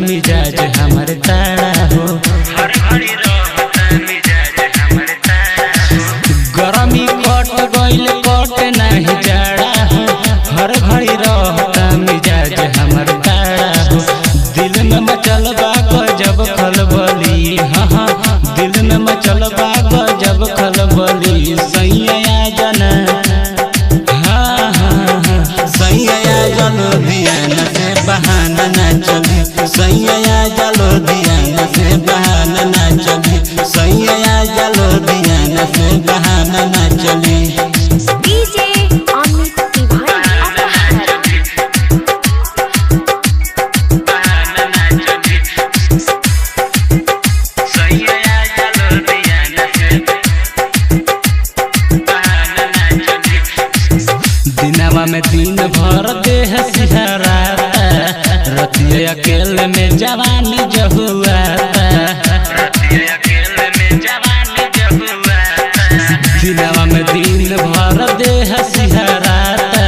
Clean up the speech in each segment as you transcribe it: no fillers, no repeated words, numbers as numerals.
मिजाज हमर ताड़ा हो, हर घड़ी रहता मिजाज हमर ताड़ा हो। गरमी कट गइल कट नहीं जाड़ा हो, हर घड़ी रहता मिजाज हमर ताड़ा हो। दिल में मचल बा गजब खलबली, हाँ हाँ दिल में मचल बा गजब खलबली। सैया जना हाँ हाँ सैया जलो धियान से बहाना ना चली, सैया जलो धियान से बहाना ना चली, सैया जलो धियान से बहाना ना चली। डीजे अमित तिवारी दिनवा में दिन भर देह सिहराता, रतिया अकेले में जवानी जहुआता, दिनवा में दिन भर देह सिहराता,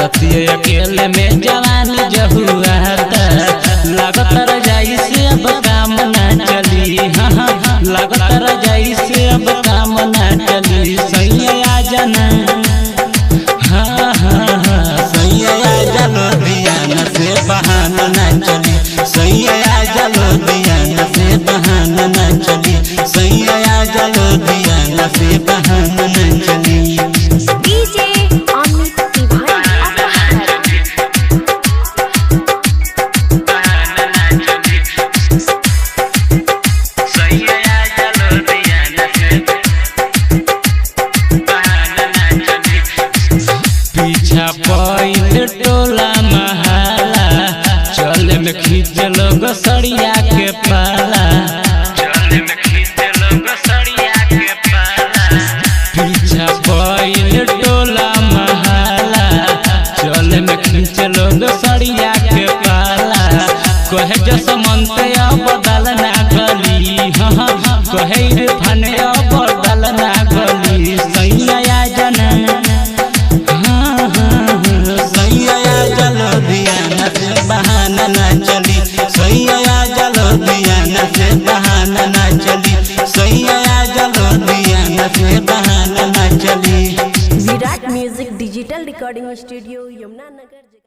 रतिया अकेले में जवानी जहुआता। लागत रजाई से अब काम ना चली, हाँ हाँ लागत रजाई से अब काम ना चली। सैया जना हाँ हाँ हाँ सैया जलो धियान से बहाना ना चली, सैया जलो धियान से बहाना ना चली, सैया जलो धियान से बहाना ना चली। डीजे अमित तिवारी पीछा पैल टोला महाला, चले में खींच लोग सड़िया के पाला, पीछा पैल टोला महाला, चले में खींच लोग सड़िया के पाला। कहे जसमंत बदल ना गली, हाँ हाँ कहे इरफान बदल ना गली। सैया जना हाँ हाँ सैया जलो धियान से बहाना ना चली, सैया जलो धियान से बहाना ना चली, सैया जलो धियान से बहाना ना चली। Virat music digital recording studio Yamuna नगर।